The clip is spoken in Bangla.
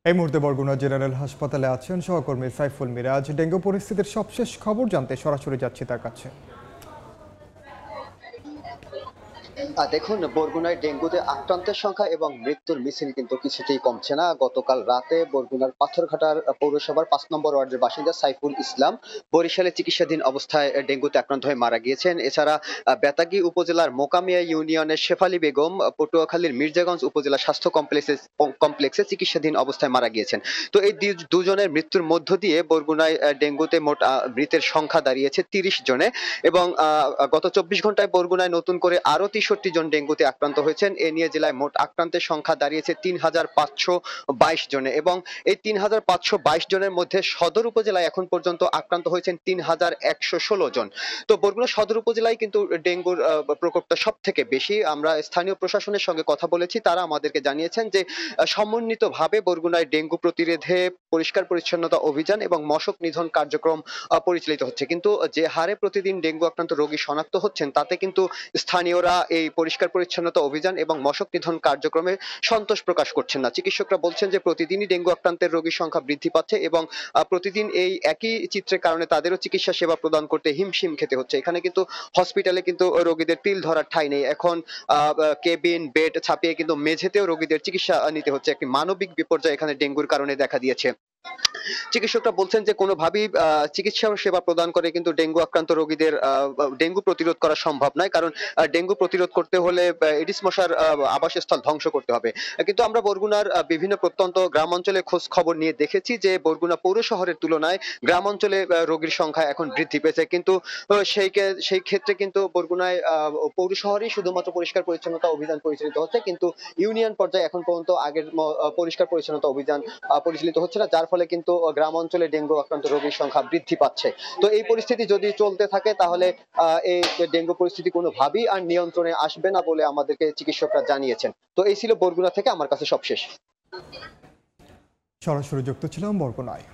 এই মুহূর্তে বরগুনা জেনারেল হাসপাতালে আছেন সহকর্মী সাইফুল মিরাজ। ডেঙ্গু পরিস্থিতির সবশেষ খবর জানতে সরাসরি যাচ্ছি তার কাছে। দেখুন, বরগুনায় ডেঙ্গুতে আক্রান্তের সংখ্যা এবং মৃত্যুর মিছিল কিন্তু কিছুতেই কমছে না। গতকাল রাতে বরগুনার পাথরঘাটার পৌরসভার ৫ নম্বর ওয়ার্ডের বাসিন্দা সাইফুল ইসলাম বরিশালে চিকিৎসাধীন অবস্থায় ডেঙ্গুতে আক্রান্ত হয়ে মারা গিয়েছেন। এছাড়া বেতাগী উপজেলার মোকামিয়া ইউনিয়নের শেফালী বেগম পটুয়াখালীর মির্জাগঞ্জ উপজেলা স্বাস্থ্য কমপ্লেক্সে চিকিৎসাধীন অবস্থায় মারা গিয়েছেন। তো এই দুজনের মৃত্যুর মধ্য দিয়ে বরগুনায় ডেঙ্গুতে মোট মৃতের সংখ্যা দাঁড়িয়েছে ৩০ জনে এবং গত ২৪ ঘন্টায় বরগুনায় নতুন করে আরো ৬৩ জন ডেঙ্গুতে আক্রান্ত হয়েছেন। এ নিয়ে জেলায় মোট আক্রান্তের সংখ্যা দাঁড়িয়েছে ৩৫২২ জনে এবং এই ৩৫২২ জনের মধ্যে সদর উপজেলায় এখন পর্যন্ত আক্রান্ত হয়েছেন ৩১১৬ জন। তো বরগুনা সদর উপজেলায় কিন্তু ডেঙ্গুর প্রকোপটা সব থেকে বেশি। আমরা স্থানীয় প্রশাসনের সঙ্গে কথা বলেছি, তারা আমাদেরকে জানিয়েছেন যে সমন্বিতভাবে বরগুনায় ডেঙ্গু প্রতিরোধে পরিষ্কার পরিচ্ছন্নতা অভিযান এবং মশক নিধন কার্যক্রম পরিচালিত হচ্ছে। কিন্তু যে হারে প্রতিদিন ডেঙ্গু আক্রান্ত রোগী শনাক্ত হচ্ছেন, তাতে কিন্তু স্থানীয়রা এই পরিষ্কার পরিচ্ছন্নতা অভিযান এবং মশক নিধন কার্যক্রমে সন্তোষ প্রকাশ করছেন না। চিকিৎসকরা বলছেন যে প্রতিদিনই ডেঙ্গু আক্রান্তের রোগীর সংখ্যা বৃদ্ধি পাচ্ছে এবং প্রতিদিন এই একই চিত্রের কারণে তাদেরও চিকিৎসা সেবা প্রদান করতে হিমশিম খেতে হচ্ছে। এখানে কিন্তু হসপিটালে কিন্তু রোগীদের তিল ধরার ঠাঁই নেই। এখন কেবিন বেড ছাপিয়ে কিন্তু মেঝেতেও রোগীদের চিকিৎসা নিতে হচ্ছে। একটি মানবিক বিপর্যয় এখানে ডেঙ্গুর কারণে দেখা দিয়েছে। চিকিৎসকরা বলছেন যে কোনোভাবেই চিকিৎসা সেবা প্রদান করে কিন্তু ডেঙ্গু আক্রান্ত রোগীদের ডেঙ্গু প্রতিরোধ করা সম্ভব নয়। কারণ ডেঙ্গু প্রতিরোধ করতে হলে এডিস মশার আবাসস্থল ধ্বংস করতে হবে। কিন্তু আমরা বরগুনার বিভিন্ন প্রত্যন্ত গ্রাম অঞ্চলে খোঁজ খবর নিয়ে দেখেছি যে বরগুনা পৌর শহরের তুলনায় গ্রাম অঞ্চলে রোগীর সংখ্যা এখন বৃদ্ধি পেয়েছে। কিন্তু সেই ক্ষেত্রে কিন্তু বরগুনায় পৌর শহরেই শুধুমাত্র পরিষ্কার পরিচ্ছন্নতা অভিযান পরিচালিত হচ্ছে, কিন্তু ইউনিয়ন পর্যায়ে এখন পর্যন্ত আগের পরিষ্কার পরিচ্ছন্নতা অভিযান পরিচালিত হচ্ছে না, যার ফলে কিন্তু গ্রাম অঞ্চলে ডেঙ্গু আক্রান্ত রোগীর সংখ্যা বৃদ্ধি পাচ্ছে। তো এই পরিস্থিতি যদি চলতে থাকে তাহলে এই ডেঙ্গু পরিস্থিতি কোনোভাবেই আর নিয়ন্ত্রণে আসবে না বলে আমাদেরকে চিকিৎসকরা জানিয়েছেন। তো এই ছিল বরগুনা থেকে আমার কাছে সবশেষ। সরাসরি যুক্ত ছিলাম বরগুনায়।